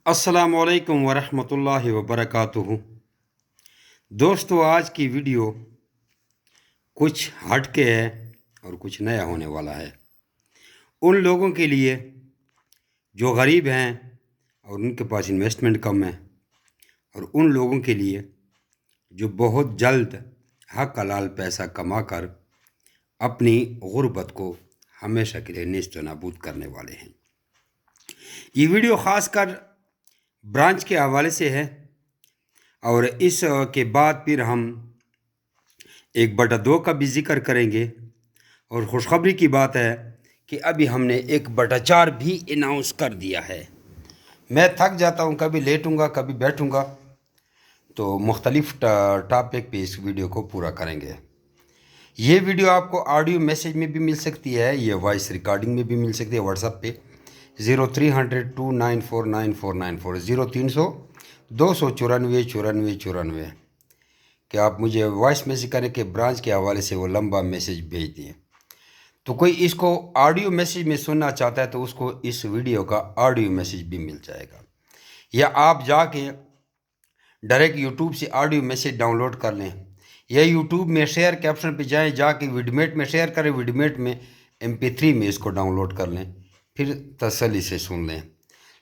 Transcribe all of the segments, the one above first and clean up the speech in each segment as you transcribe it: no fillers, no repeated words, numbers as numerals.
अस्सलामुअलैकुम वरहमतुल्लाहि वबरकातुहू। दोस्तों, आज की वीडियो कुछ हट के है और कुछ नया होने वाला है। उन लोगों के लिए जो गरीब हैं और उनके पास इन्वेस्टमेंट कम है, और उन लोगों के लिए जो बहुत जल्द हक हलाल पैसा कमाकर अपनी गुर्बत को हमेशा के लिए नेस्त नाबूद करने वाले हैं। ये वीडियो ख़ासकर ब्रांच के हवाले से है, और इस के बाद फिर हम 1/2 का भी जिक्र करेंगे। और खुशखबरी की बात है कि अभी हमने 1/4 भी अनाउंस कर दिया है। मैं थक जाता हूँ, कभी लेटूँगा कभी बैठूँगा, तो मुख्तलिफ टॉपिक पे इस वीडियो को पूरा करेंगे। ये वीडियो आपको ऑडियो मैसेज में भी मिल सकती है, ये वॉइस रिकॉर्डिंग में भी मिल सकती है। व्हाट्सएप पे 0300 294 9494 0300 294 94 94 कि आप मुझे वॉइस मैसेज करें कि ब्रांच के हवाले से वो लंबा मैसेज भेज दिए। तो कोई इसको ऑडियो मैसेज में सुनना चाहता है तो उसको इस वीडियो का ऑडियो मैसेज भी मिल जाएगा, या आप जाके डायरेक्ट यूट्यूब से ऑडियो मैसेज डाउनलोड कर लें, या यूट्यूब में शेयर के ऑप्शन पे जाएं, जाके विडमेट में शेयर करें, विडमेट में MP3 में इसको डाउनलोड कर लें, फिर तसल्ली से सुन लें।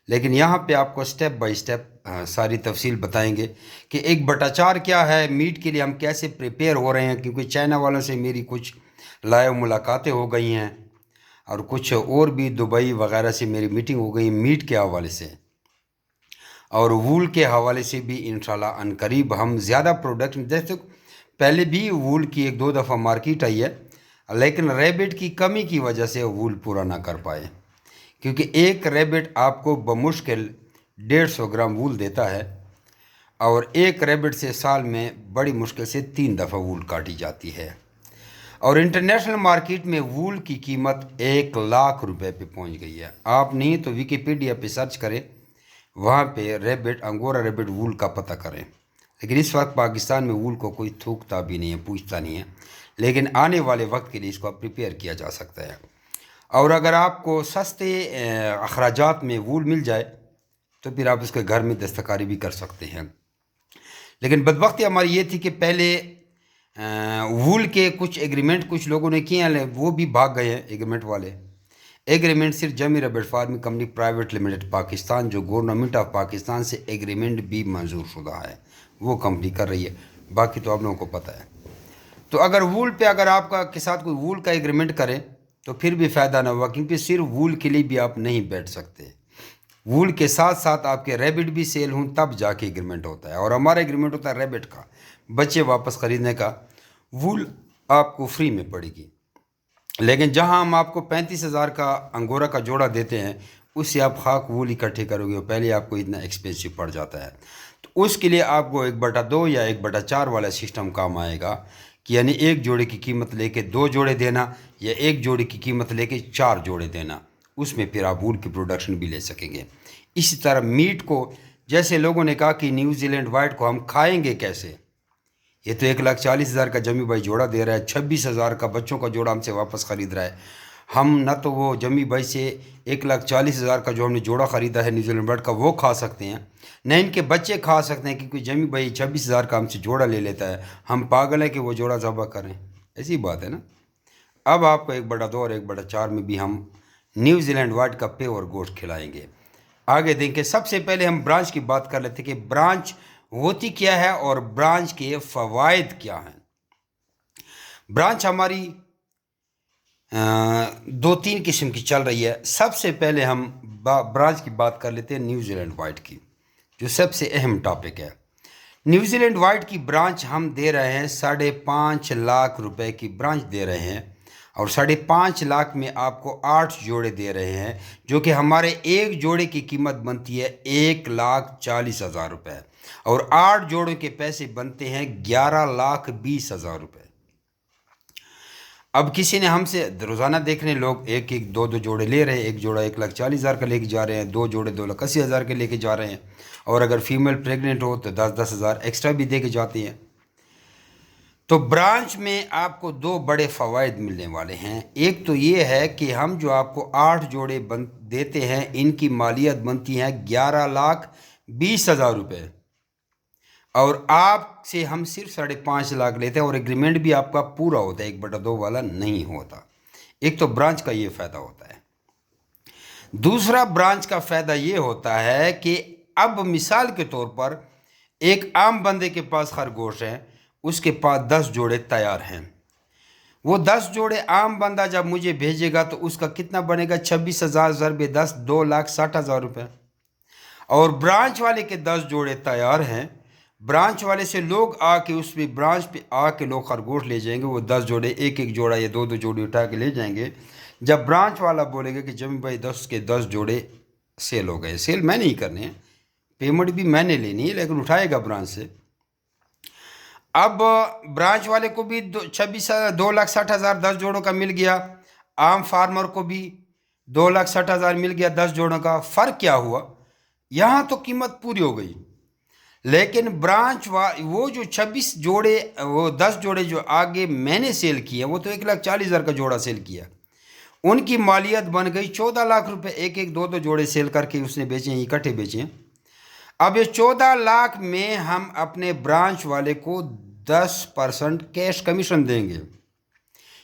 लेकिन यहाँ पे आपको स्टेप बाय स्टेप सारी तफसील बताएंगे कि 1/4 क्या है, मीट के लिए हम कैसे प्रिपेयर हो रहे हैं, क्योंकि चाइना वालों से मेरी कुछ लाइव मुलाकातें हो गई हैं और कुछ और भी दुबई वगैरह से मेरी मीटिंग हो गई मीट के हवाले से, और वूल के हवाले से भी इंशाल्लाह अनकरीब हम ज़्यादा प्रोडक्ट, जैसे पहले भी वूल की 1-2 दफ़ा मार्केट आई है, लेकिन रैबिट की कमी की वजह से वूल पूरा ना कर पाए, क्योंकि एक रैबिट आपको बमुश्किल 150 ग्राम वूल देता है, और एक रैबिट से साल में बड़ी मुश्किल से 3 दफ़ा वूल काटी जाती है। और इंटरनेशनल मार्केट में वूल की कीमत 1 लाख रुपए पे पहुंच गई है। आप नहीं तो विकिपीडिया पे सर्च करें, वहाँ पे रैबिट, अंगोरा रैबिट वूल का पता करें। लेकिन इस वक्त पाकिस्तान में वूल को कोई थूकता भी नहीं है, पूछता नहीं है, लेकिन आने वाले वक्त के लिए इसको प्रिपेयर किया जा सकता है। और अगर आपको सस्ते अखराजात में वूल मिल जाए तो फिर आप उसके घर में दस्तकारी भी कर सकते हैं। लेकिन बदबख्ती हमारी ये थी कि पहले वूल के कुछ एग्रीमेंट कुछ लोगों ने किए हैं, वो भी भाग गए हैं एग्रीमेंट वाले। एग्रीमेंट सिर्फ जमी रबड़ farming company private limited Pakistan, जो गवर्नमेंट ऑफ पाकिस्तान से एग्रीमेंट भी मंजूर शुदा है, वो कंपनी कर रही है। बाकी तो आप लोगों को पता है। तो अगर वूल पे अगर आपका के साथ कोई वूल का एग्रीमेंट करें तो फिर भी फ़ायदा ना हुआ, क्योंकि सिर्फ वूल के लिए भी आप नहीं बैठ सकते। वूल के साथ साथ आपके रैबिट भी सेल हों तब जाके एग्रीमेंट होता है, और हमारा एग्रीमेंट होता है रैबिट का, बच्चे वापस ख़रीदने का। वूल आपको फ्री में पड़ेगी, लेकिन जहां हम आपको 35,000 का अंगोरा का जोड़ा देते हैं, उससे आप खाक वूल इकट्ठे करोगे, पहले आपको इतना एक्सपेंसिव पड़ जाता है। तो उसके लिए आपको 1/2 या 1/4 वाला सिस्टम काम आएगा, कि यानी एक जोड़े की कीमत लेके 2 जोड़े देना, या एक जोड़े की कीमत लेके 4 जोड़े देना। उसमें फिर आप वूल की प्रोडक्शन भी ले सकेंगे। इसी तरह मीट को, जैसे लोगों ने कहा कि न्यूजीलैंड वाइट को हम खाएंगे कैसे, ये तो 1,40,000 का जमी भाई जोड़ा दे रहा है, 26,000 का बच्चों का जोड़ा हमसे वापस ख़रीद रहा है। हम न तो वो जमी भाई से 1,40,000 का जो हमने जोड़ा ख़रीदा है न्यूजीलैंड बर्ड का वो खा सकते हैं, न इनके बच्चे खा सकते हैं, क्योंकि जमी भाई 26,000 का हमसे जोड़ा ले लेता है। हम पागल हैं कि वो जोड़ा ज़बह करें? ऐसी बात है ना। अब आपको 1/2 और 1/4 में भी हम न्यूजीलैंड वाइट का पे और गोश्त खिलाएँगे। आगे देखें, सबसे पहले हम ब्रांच की बात कर लेते कि ब्रांच होती क्या है और ब्रांच के फ़वाइद क्या हैं। ब्रांच हमारी 2-3 किस्म की चल रही है। सबसे पहले हम ब्रांच की बात कर लेते हैं न्यूजीलैंड वाइट की, जो सबसे अहम टॉपिक है। न्यूजीलैंड वाइट की ब्रांच हम दे रहे हैं 5.5 लाख रुपए की ब्रांच दे रहे हैं, और 5.5 लाख में आपको 8 जोड़े दे रहे हैं, जो कि हमारे एक जोड़े की कीमत बनती है 1,40,000 रुपये, और 8 जोड़ों के पैसे बनते हैं 11,20,000 रुपये। अब किसी ने हमसे रोज़ाना देखने लोग 1-1, 2-2 जोड़े ले रहे हैं, एक जोड़ा 1,40,000 का लेके जा रहे हैं, 2 जोड़े 2,80,000 के लेके जा रहे हैं, और अगर फीमेल प्रेग्नेंट हो तो 10-10 हज़ार एक्स्ट्रा भी दे के जाती हैं। तो ब्रांच में आपको दो बड़े फ़वाइद मिलने वाले हैं। एक तो ये है कि हम जो आपको 8 जोड़े देते हैं, इनकी मालियत बनती है 11,20,000 रुपये, और आपसे हम सिर्फ 5.5 लाख लेते हैं, और एग्रीमेंट भी आपका पूरा होता है, 1/2 वाला नहीं होता। एक तो ब्रांच का ये फ़ायदा होता है। दूसरा ब्रांच का फ़ायदा ये होता है कि अब मिसाल के तौर पर एक आम बंदे के पास खरगोश है, उसके पास 10 जोड़े तैयार हैं। वो 10 जोड़े आम बंदा जब मुझे भेजेगा तो उसका कितना बनेगा? 26,000 ज़रबे 10, 2,60,000 रुपये। और ब्रांच वाले के 10 जोड़े तैयार हैं, ब्रांच वाले से लोग आके उस पे ब्रांच पे आके लोग खरगोश ले जाएंगे। वो 10 जोड़े, एक एक जोड़ा या दो दो जोड़े उठा के ले जाएंगे। जब ब्रांच वाला बोलेगा कि जमी भाई 10 के 10 जोड़े सेल हो गए, सेल मैंने ही करने हैं, पेमेंट भी मैंने लेनी है, लेकिन उठाएगा ब्रांच से। अब ब्रांच वाले को भी 2,60,000 10 जोड़ों का मिल गया, आम फार्मर को भी 2,60,000 मिल गया 10 जोड़ों का। फ़र्क क्या हुआ? यहाँ तो कीमत पूरी हो गई, लेकिन ब्रांच वो जो 26 जोड़े, वो 10 जोड़े जो आगे मैंने सेल किए, वो तो 1,40,000 का जोड़ा सेल किया, उनकी मालियत बन गई 14 लाख रुपए। एक एक दो दो जोड़े सेल करके उसने बेचे हैं, इकट्ठे बेचे हैं। अब ये 14 लाख में हम अपने ब्रांच वाले को 10% कैश कमीशन देंगे,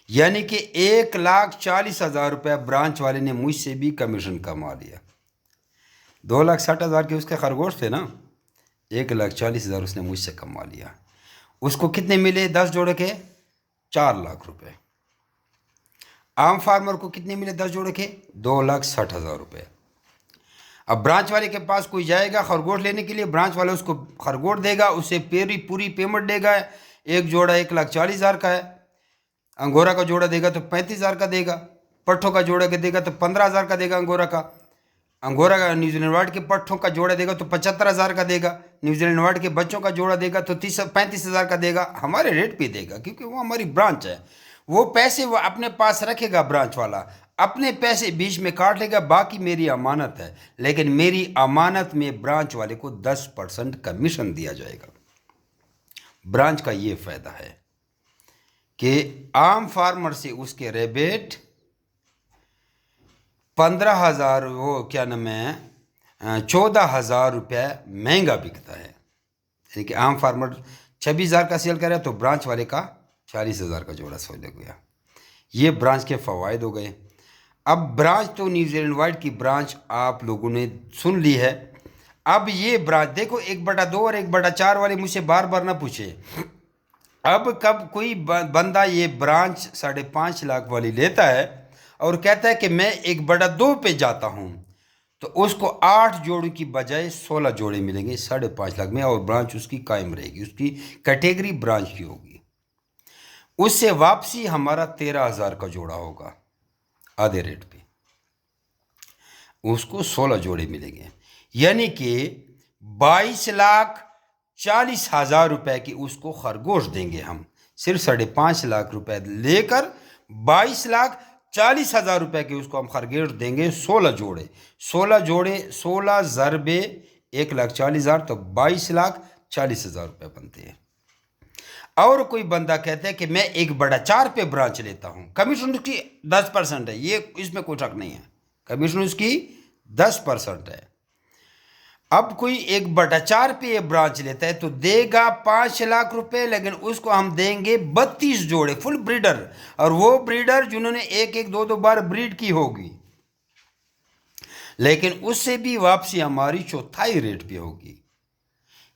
यानी कि 1,40,000 रुपये ब्रांच वाले ने मुझसे भी कमीशन कमा लिया। 2,60,000 के उसके खरगोश थे ना, 1,40,000 उसने मुझसे कमा लिया। उसको कितने मिले 10 जोड़े के? 4 लाख रुपए। आम फार्मर को कितने मिले 10 जोड़े के? 2,60,000 रुपये। अब ब्रांच वाले के पास कोई जाएगा खरगोश लेने के लिए, ब्रांच वाला उसको खरगोश देगा, उसे पूरी पेमेंट देगा। एक जोड़ा 1,40,000 का है, अंगोरा का जोड़ा देगा तो 35,000 का देगा, पट्ठों का जोड़ा के देगा तो 15,000 का देगा, अंगोरा का न्यूजीलैंड वाइट के पट्ठों का जोड़ा देगा तो 75,000 का देगा, न्यूजीलैंड वाइट के बच्चों का जोड़ा देगा तो 35,000 का देगा। हमारे रेट पे देगा, क्योंकि वो हमारी ब्रांच है। वो पैसे वो अपने पास रखेगा, ब्रांच वाला अपने पैसे बीच में काट लेगा, बाकी मेरी अमानत है, लेकिन मेरी अमानत में ब्रांच वाले को 10% कमीशन दिया जाएगा। ब्रांच का ये फ़ायदा है कि आम फार्मर से उसके रेबेट 15,000, वो क्या नाम है, 14,000 रुपये महंगा बिकता है। यानी कि आम फार्मर 26,000 का सेल करे तो ब्रांच वाले का 40,000 का जोड़ा सेल हो गया। ये ब्रांच के फ़वाइद हो गए। अब ब्रांच तो न्यूजीलैंड वाइट की ब्रांच आप लोगों ने सुन ली है। अब ये ब्रांच देखो, 1/2 और 1/4 वाले मुझसे बार बार ना पूछे। अब कब कोई बंदा ये ब्रांच 5.5 लाख वाली लेता है और कहता है कि मैं 1/2 पे जाता हूँ, तो उसको 8 जोड़ों की बजाय 16 जोड़े मिलेंगे 5.5 लाख में, और ब्रांच उसकी कायम रहेगी, उसकी कैटेगरी ब्रांच की होगी। उससे वापसी हमारा 13,000 का जोड़ा होगा आधे रेट पे, उसको 16 जोड़े मिलेंगे, यानी कि 22,40,000 रुपए की उसको खरगोश देंगे हम। सिर्फ 5.5 लाख रुपए लेकर 22,40,000 रुपए की उसको हम खरगोश देंगे। 16 जोड़े, 16 ज़रबे 1,40,000, तो 22,40,000 रुपये बनते हैं। और कोई बंदा कहता है कि मैं 1/4 पे ब्रांच लेता हूँ, कमीशन उसकी 10% है, ये इसमें कोई शक नहीं है, कमीशन उसकी 10% है। अब कोई 1/4 पे ये ब्रांच लेता है तो देगा 5 लाख रुपए, लेकिन उसको हम देंगे 32 जोड़े फुल ब्रीडर, और वो ब्रीडर जिन्होंने एक एक दो बार ब्रीड की होगी, लेकिन उससे भी वापसी हमारी चौथाई रेट पे होगी,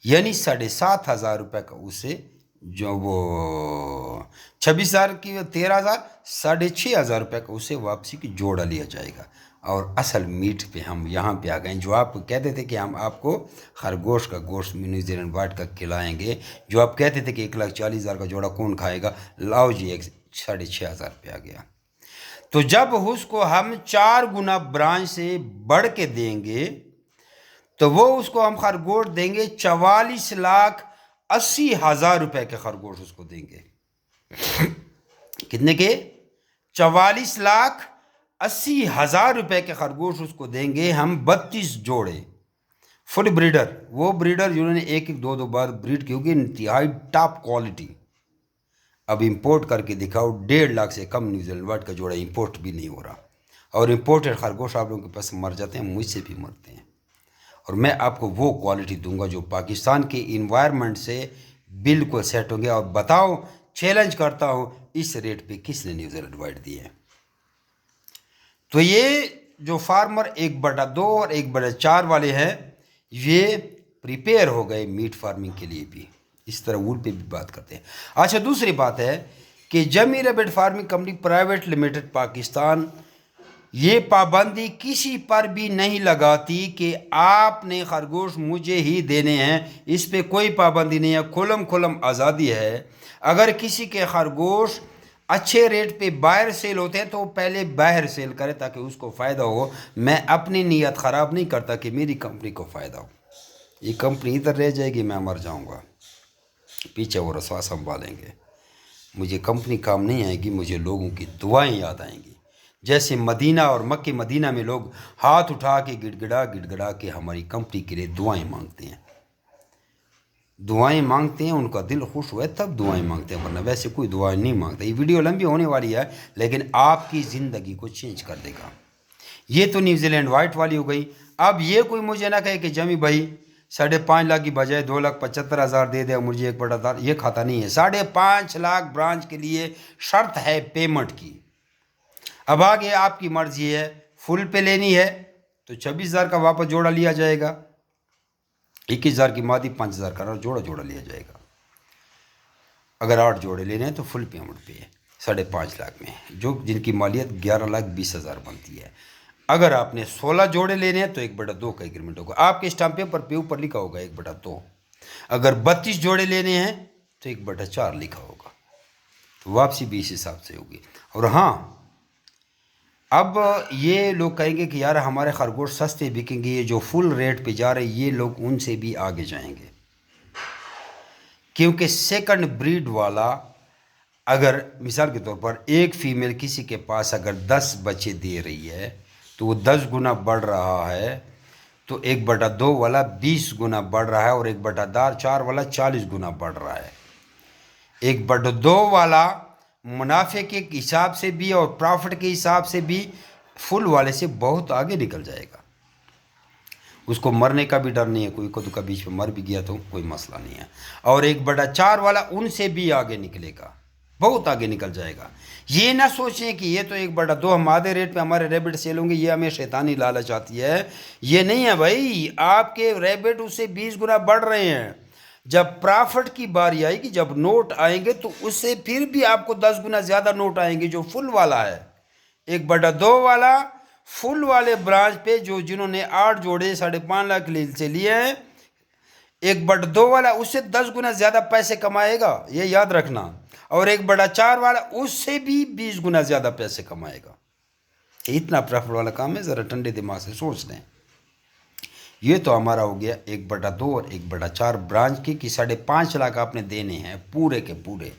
यानी 7,500 रुपये का उसे जो वो 26,000 की 13,000, 6,500 रुपये का उसे वापसी की जोड़ा लिया जाएगा। और असल मीट पे हम यहाँ पे आ गए, जो आप कहते थे कि हम आपको खरगोश का गोश्त न्यूजीलैंड वाइट का खिलाएंगे, जो आप कहते थे कि 1,40,000 का जोड़ा कौन खाएगा, लाओ जी 6,500 रुपये आ गया। तो जब उसको हम 4 गुना ब्रांच से बढ़ के देंगे तो वो उसको हम खरगोश देंगे 44,80,000 रुपए के खरगोश उसको देंगे। कितने के? 44,80,000 रुपए के खरगोश उसको देंगे हम, 32 जोड़े फुल ब्रीडर, वो ब्रीडर जिन्होंने एक एक दो बार ब्रीड की होगी, इंतहाई टॉप क्वालिटी, अब इंपोर्ट करके दिखाओ, 1.5 लाख से कम न्यूजीलैंड वाइट का जोड़ा इंपोर्ट भी नहीं हो रहा। और इंपोर्टेड खरगोश आप लोगों के पास मर जाते हैं, मुझसे भी मरते हैं। और मैं आपको वो क्वालिटी दूंगा जो पाकिस्तान के इन्वायरमेंट से बिल्कुल सेट होंगे। और बताओ, चैलेंज करता हूँ, इस रेट पे किसने न्यूजीलैंड वाइट दिए हैं? तो ये जो फार्मर 1/2 और 1/4 वाले हैं, ये प्रिपेयर हो गए मीट फार्मिंग के लिए भी। इस तरह वूल पे भी बात करते हैं। अच्छा, दूसरी बात है कि जमी rabbit farming company private limited Pakistan ये पाबंदी किसी पर भी नहीं लगाती कि आपने खरगोश मुझे ही देने हैं। इस पे कोई पाबंदी नहीं है, खुलम खुलम आज़ादी है। अगर किसी के खरगोश अच्छे रेट पे बाहर सेल होते हैं तो वो पहले बाहर सेल करे ताकि उसको फ़ायदा हो। मैं अपनी नीयत ख़राब नहीं करता कि मेरी कंपनी को फ़ायदा हो। ये कंपनी इधर रह जाएगी, मैं मर जाऊँगा, पीछे वो रसवा संभालेंगे। मुझे कंपनी काम नहीं आएगी, मुझे लोगों की दुआएं याद आएंगी। जैसे मदीना और मक्के मदीना में लोग हाथ उठा के गिड़गिड़ा गिड़गिड़ा के हमारी कंपनी के लिए दुआएं मांगते हैं, दुआएं मांगते हैं। उनका दिल खुश हुआ तब दुआएं मांगते हैं, वरना वैसे कोई दुआएं नहीं मांगते। ये वीडियो लंबी होने वाली है लेकिन आपकी ज़िंदगी को चेंज कर देगा। ये तो न्यूजीलैंड वाइट वाली हो गई। अब ये कोई मुझे ना कहे कि जमी भाई 5.5 लाख की बजाय 2,75,000 दे दे, मुझे 1/10, ये खाता नहीं है। 5.5 लाख ब्रांच के लिए शर्त है पेमेंट की। अब आगे आपकी मर्जी है, फुल पे लेनी है तो 26,000 का वापस जोड़ा लिया जाएगा, 21,000 की मादी 5,000 का जोड़ा जोड़ा लिया जाएगा। अगर 8 जोड़े लेने हैं तो फुल पेमेंट पे है 5.5 लाख में, जो जिनकी मालियत 11,20,000 बनती है। अगर आपने 16 जोड़े लेने हैं तो 1/2 का एग्रीमेंट होगा। आपके स्टाम्प पेपर पे ऊपर लिखा होगा 1/2। अगर 32 जोड़े लेने हैं तो 1/4 लिखा होगा। तो वापसी भी इस हिसाब से होगी। और हाँ, अब ये लोग कहेंगे कि यार हमारे खरगोश सस्ते बिकेंगे, ये जो फुल रेट पे जा रहे ये लोग उनसे भी आगे जाएंगे। क्योंकि सेकंड ब्रीड वाला, अगर मिसाल के तौर पर एक फीमेल किसी के पास अगर 10 बच्चे दे रही है तो वो 10 गुना बढ़ रहा है, तो 1/2 वाला 20 गुना बढ़ रहा है और 1/4 वाला 40 गुना बढ़ रहा है। 1/2 वाला मुनाफे के हिसाब से भी और प्रॉफिट के हिसाब से भी फुल वाले से बहुत आगे निकल जाएगा। उसको मरने का भी डर नहीं है, कोई को तो बीच में मर भी गया तो कोई मसला नहीं है। और 1/4 वाला उनसे भी आगे निकलेगा, बहुत आगे निकल जाएगा। ये ना सोचें कि ये तो 1/2 हम आधे रेट पे हमारे रैबिट सेल होंगे, ये हमें शैतानी लालच आती है। ये नहीं है भाई, आपके रैबिट उससे 20 गुना बढ़ रहे हैं। जब प्रॉफिट की बारी आएगी, जब नोट आएंगे तो उससे फिर भी आपको 10 गुना ज़्यादा नोट आएंगे जो फुल वाला है। 1/2 वाला फुल वाले ब्रांच पे जो जिन्होंने 8 जोड़े 5.5 लाख से लिए हैं, 1/2 वाला उससे 10 गुना ज़्यादा पैसे कमाएगा, ये याद रखना। और 1/4 वाला उससे भी 20 गुना ज़्यादा पैसे कमाएगा। इतना प्रॉफिट वाला काम है, ज़रा ठंडे दिमाग से सोच लें। ये तो हमारा हो गया 1/2 और 1/4 ब्रांच की कि 5.5 लाख आपने देने हैं पूरे के पूरे।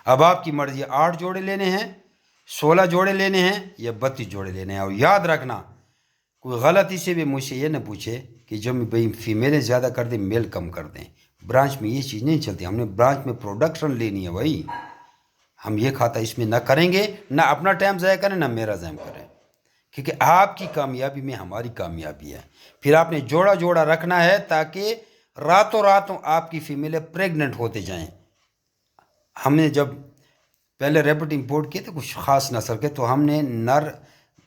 अब आपकी मर्जी, 8 जोड़े लेने हैं, 16 जोड़े लेने हैं या 32 जोड़े लेने हैं। और याद रखना, कोई गलती से भी मुझसे ये न पूछे कि जब भाई फीमेलें ज़्यादा कर दें मेल कम कर दें। ब्रांच में ये चीज़ नहीं चलती। हमने ब्रांच में प्रोडक्शन लेनी है भाई। हम ये खाता इसमें ना करेंगे, ना अपना टाइम ज़ाया करें ना मेरा ज़ाया करें, क्योंकि आपकी कामयाबी में हमारी कामयाबी है। फिर आपने जोड़ा जोड़ा रखना है ताकि रातों रातों आपकी फीमेलें प्रेग्नेंट होते जाएं। हमने जब पहले रैबिट इंपोर्ट किए थे कुछ ख़ास नस्ल के, तो हमने नर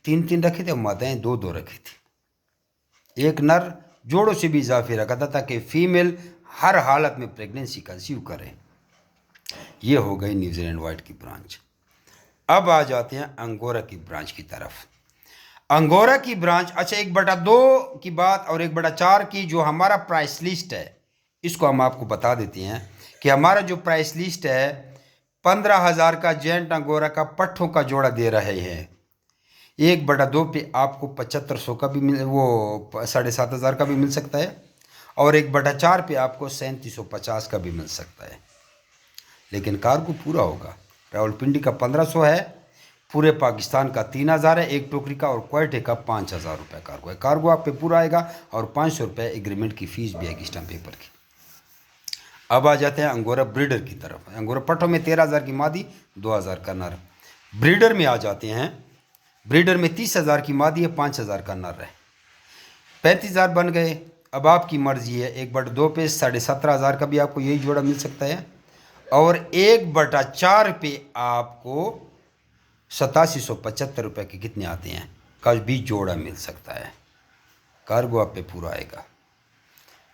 3-3 रखे थे, माताएं 2-2 रखी थी। एक नर जोड़ों से भी इजाफी रखा था ताकि फीमेल हर हालत में प्रेगनेंसी कंसीव करे। ये हो गई न्यूजीलैंड वाइट की ब्रांच। अब आ जाते हैं अंगोरा की ब्रांच की तरफ। अंगोरा की ब्रांच, अच्छा 1/2 की बात और 1/4 की जो हमारा प्राइस लिस्ट है, इसको हम आपको बता देते हैं कि हमारा जो प्राइस लिस्ट है 15,000 का जेंट अंगोरा का पट्ठों का जोड़ा दे रहे हैं। 1/2 पे आपको 7,500 का भी मिल, वो 7,500 का भी मिल सकता है, और 1/4 पे आपको 3,750 का भी मिल सकता है। लेकिन कार्गो पूरा होगा। रावलपिंडी का 1,500 है, पूरे पाकिस्तान का 3,000 है एक टोकरी का, और क्वेटे का 5,000 रुपये कार्गो है। कार्गो आप पे पूरा आएगा और 500 रुपये एग्रीमेंट की फ़ीस भी आएगी स्टाम्प पेपर की। अब आ जाते हैं अंगोरा ब्रीडर की तरफ। अंगोरा पट्ठों में 13,000 की मादी, 2,000 का नर। ब्रीडर में आ जाते हैं। ब्रीडर में 30,000 की मादी है, 5,000 का नर है। 35,000 बन गए। अब आपकी मर्जी है, 1/2 पे 17,500 का भी आपको यही जोड़ा मिल सकता है, और 1/4 पे आपको 8775 रुपये के कितने आते हैं का भी जोड़ा मिल सकता है। कार्गो आप पे पूरा आएगा।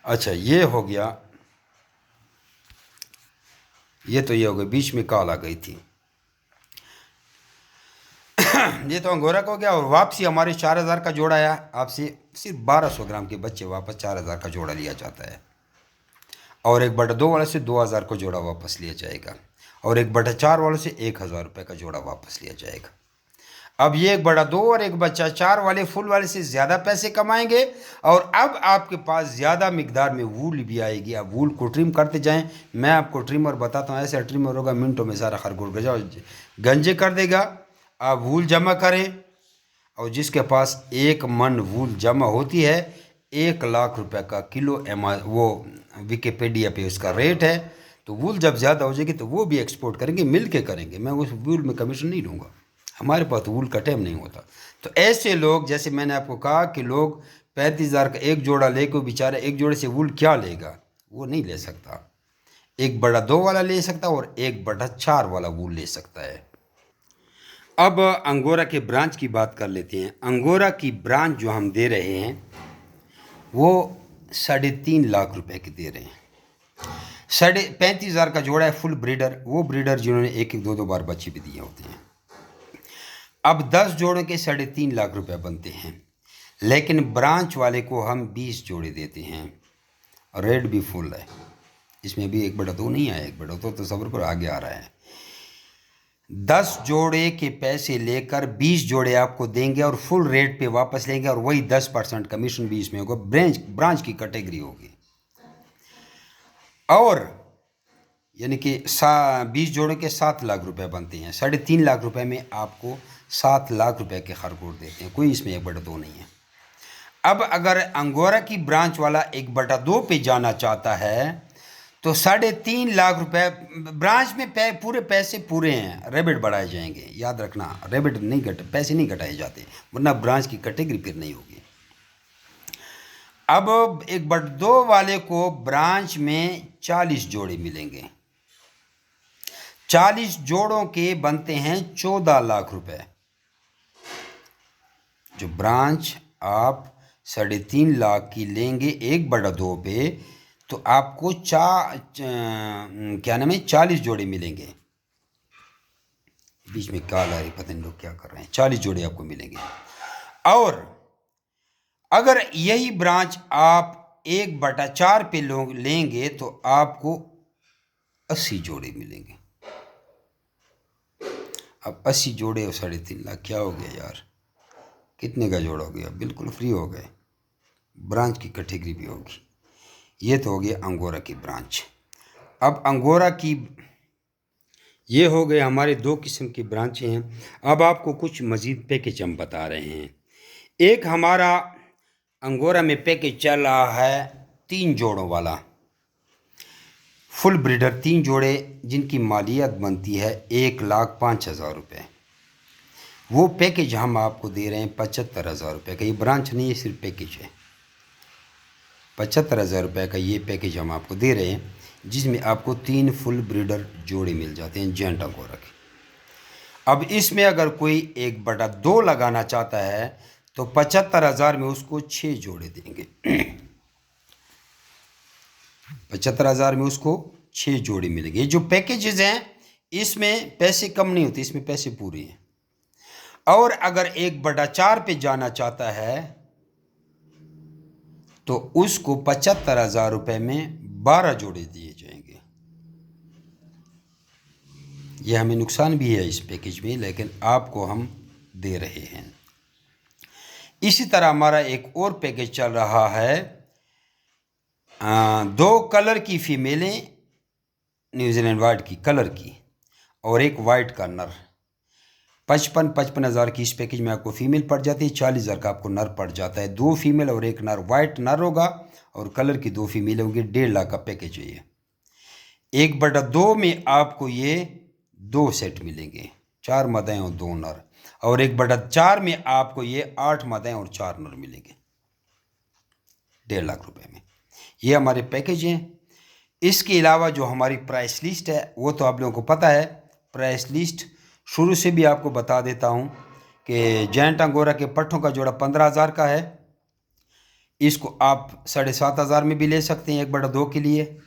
अच्छा, ये हो गया, ये हो गया। बीच में कॉल आ गई थी। ये तो अंगोरा का हो गया। और वापसी हमारे 4,000 का जोड़ा आया। आपसे सिर्फ 1200 ग्राम के बच्चे वापस 4,000 का जोड़ा लिया जाता है, और 1/2 वाले से 2,000 को जोड़ा वापस लिया जाएगा, और 1/4 वाले से 1,000 रुपये का जोड़ा वापस लिया जाएगा। अब ये 1/2 और 1/4 वाले फुल वाले से ज़्यादा पैसे कमाएंगे, और अब आपके पास ज़्यादा मिकदार में वूल भी आएगी। अब वूल को ट्रिम करते जाएं। मैं आपको ट्रिमर बताता हूँ, ऐसा ट्रिमर होगा मिनटों में सारा खरगोश गंजे कर देगा। आप वूल जमा करें, और जिसके पास 1 मन वूल जमा होती है, 1,00,000 रुपये का किलो वो विकिपीडिया पे उसका रेट है। तो वूल जब ज़्यादा हो जाएगी तो वो भी एक्सपोर्ट करेंगे, मिल के करेंगे। मैं उस वूल में कमीशन नहीं लूँगा, हमारे पास तो वूल का टाइम नहीं होता। तो ऐसे लोग, जैसे मैंने आपको कहा कि लोग 35,000 का एक जोड़ा लेकर बेचारा एक जोड़े से वूल क्या लेगा, वो नहीं ले सकता। 1/2 वाला ले सकता और 1/4 वाला वूल ले सकता है। अब अंगोरा के ब्रांच की बात कर लेते हैं। अंगोरा की ब्रांच जो हम दे रहे हैं वो 3.5 लाख रुपए की दे रहे हैं। 35,000 का जोड़ा है फुल ब्रीडर, वो ब्रीडर जिन्होंने 1-1, 2-2 बार बच्चे भी दिए होते हैं। अब 10 जोड़ों के 3.5 लाख रुपए बनते हैं, लेकिन ब्रांच वाले को हम 20 जोड़े देते हैं। रेट भी फुल है, इसमें भी 1/2 नहीं आया, 1/2 तो सब्र पर आगे आ रहा है। 10 जोड़े के पैसे लेकर 20 जोड़े आपको देंगे और फुल रेट पे वापस लेंगे, और वही 10% कमीशन भी इसमें होगा। ब्रांच की कैटेगरी होगी। और यानी कि 20 जोड़े के 7 लाख रुपए बनते हैं। 3.5 लाख रुपए में आपको 7 लाख रुपए के खरगोश देते हैं, कोई इसमें 1/2 नहीं है। अब अगर अंगोरा की ब्रांच वाला 1/2 पे जाना चाहता है तो 3.5 लाख रुपए ब्रांच में पूरे पैसे पूरे हैं, रेबिट बढ़ाए जाएंगे। याद रखना, रेबिट नहीं पैसे नहीं घटाए जाते, वरना ब्रांच की कैटेगरी फिर नहीं होगी। अब 1/2 वाले को ब्रांच में 40 जोड़े मिलेंगे। 40 जोड़ों के बनते हैं 14 लाख रुपए। जो ब्रांच आप 3.5 लाख की लेंगे 1/2 पे, तो आपको क्या नाम है 40 जोड़े मिलेंगे। बीच में कॉल आ रही, पता नहीं लोग क्या कर रहे हैं। 40 जोड़े आपको मिलेंगे। और अगर यही ब्रांच आप 1/4 पे लोग लेंगे तो आपको 80 जोड़े मिलेंगे। अब 80 जोड़े और 3.5 लाख क्या हो गया यार, कितने का जोड़ा हो गया? बिल्कुल फ्री हो गए। ब्रांच की कैटेगरी भी होगी। ये तो हो गया अंगोरा की ब्रांच। अब अंगोरा की ये हो गए हमारे 2 किस्म की ब्रांचें हैं। अब आपको कुछ मज़ीद पैकेज हम बता रहे हैं। एक हमारा अंगोरा में पैकेज चल रहा है 3 जोड़ों वाला, फुल ब्रीडर 3 जोड़े जिनकी मालियत बनती है 1,05,000 रुपये। वो पैकेज हम आपको दे रहे हैं 75,000 रुपये का। ये ब्रांच नहीं है, सिर्फ पैकेज है। 75,000 रुपये का ये पैकेज हम आपको दे रहे हैं, जिसमें आपको 3 फुल ब्रीडर जोड़े मिल जाते हैं जेंट अंगोरा के। अब इसमें अगर कोई 1/2 लगाना चाहता है तो 75,000 में उसको 6 जोड़े देंगे। 75,000 में उसको 6 जोड़े मिलेंगे। जो पैकेजेस हैं इसमें पैसे कम नहीं होते, इसमें पैसे पूरे हैं। और अगर 1/4 पे जाना चाहता है तो उसको 75,000 रुपये में 12 जोड़े दिए जाएंगे। यह हमें नुकसान भी है इस पैकेज में, लेकिन आपको हम दे रहे हैं। इसी तरह हमारा एक और पैकेज चल रहा है, 2 कलर की फीमेलें न्यूजीलैंड वाइट की कलर की और एक वाइट का नर। 55,000 की इस पैकेज में आपको फीमेल पड़ जाती है, 40,000 का आपको नर पड़ जाता है। 2 फीमेल और एक नर, वाइट नर होगा और कलर की 2 फीमेल होंगी। 1.5 लाख का पैकेज है ये। 1/2 में आपको ये 2 सेट मिलेंगे, 4 मादाएँ और 2 नर। और 1/4 में आपको ये 8 मादाएँ और 4 नर मिलेंगे 1.5 लाख रुपए में। ये हमारे पैकेज हैं। इसके अलावा जो हमारी प्राइस लिस्ट है वो तो आप लोगों को पता है। प्राइस लिस्ट शुरू से भी आपको बता देता हूँ कि जैंट अंगोरा के पट्ठों का जोड़ा 15,000 का है। इसको आप 7,500 में भी ले सकते हैं 1/2 के लिए,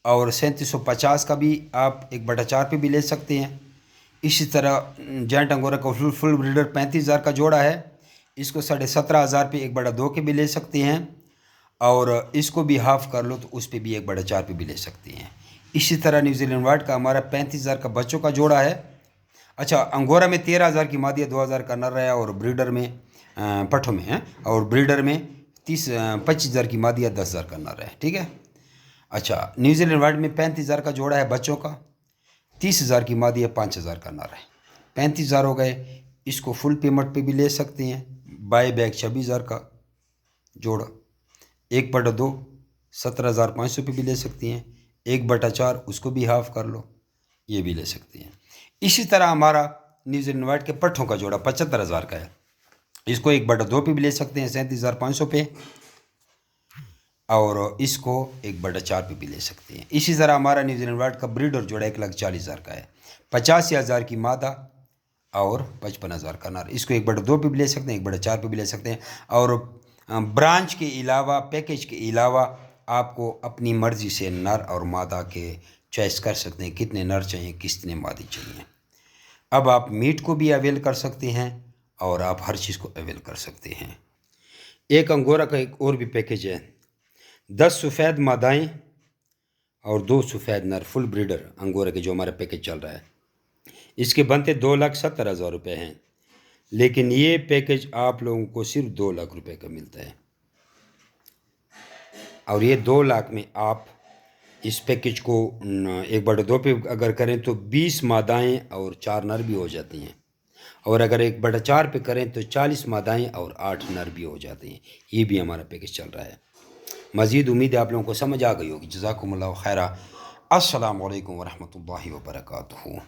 और 3750 का भी आप 1/4 पे भी ले सकते हैं। इसी तरह जैंट अंगोरा का फुल ब्रीडर 35,000 का जोड़ा है, इसको 17,500 पे 1/2 के भी ले सकते हैं, और इसको भी हाफ़ कर लो तो उस पर भी 1/4 पे भी ले सकते हैं। इसी तरह न्यूजीलैंड वाइट का हमारा 35,000 का बच्चों का जोड़ा है। अच्छा, अंगोरा में 13,000 की मादी है, 2,000 का नर है, और ब्रीडर में पट्ठों में है, और ब्रीडर में 25,000 की मादी है, 10,000 का नर है। ठीक है। अच्छा, न्यूजीलैंड वाइट में 35,000 का जोड़ा है बच्चों का, 30,000 की मादी है, 5,000 का नर है। 35,000 हो गए। इसको फुल पेमेंट पे भी ले सकते हैं, बाय बैक 26,000 का जोड़ा, 1/2 17,500 पे भी ले सकती हैं, 1/4 उसको भी हाफ़ कर लो, ये भी ले सकते हैं। इसी तरह हमारा न्यूजीलैंड वाइट के पट्ठों का जोड़ा 75,000 का है, इसको 1/2 पे भी ले सकते हैं 37,500 पे, और इसको 1/4 पे भी ले सकते हैं। इसी तरह हमारा न्यूजीलैंड वाइट का ब्रीडर जोड़ा 1,40,000 का है, 85,000 की मादा और 55,000 का नर। इसको 1/2 पे भी ले सकते हैं, 1/4 पे भी ले सकते हैं। और ब्रांच के अलावा, पैकेज के अलावा आपको अपनी मर्ज़ी से नर और मादा के चॉइस कर सकते हैं, कितने नर चाहिए, कितने मादी चाहिए। अब आप मीट को भी अवेल कर सकते हैं और आप हर चीज़ को अवेल कर सकते हैं। एक अंगोरा का एक और भी पैकेज है, 10 सफ़ेद मादाएँ और 2 सफ़ेद नर, फुल ब्रीडर अंगोरा के जो हमारा पैकेज चल रहा है। इसके बनते 2,70,000 रुपये हैं, लेकिन ये पैकेज आप लोगों को सिर्फ 2 लाख रुपए का मिलता है। और ये 2 लाख में आप इस पैकेज को 1/2 पे अगर करें तो 20 मादाएँ और 4 नर भी हो जाती हैं, और अगर 1/4 पे करें तो 40 मादाएँ और 8 नर भी हो जाते हैं। ये भी हमारा पैकेज चल रहा है। मज़ीद उम्मीद है आप लोगों को समझ आ गई होगी। जज़ाकुमुल्लाह खैरा। अस्सलामु अलैकुम वरहमतुल्लाहि वबरकातुहू।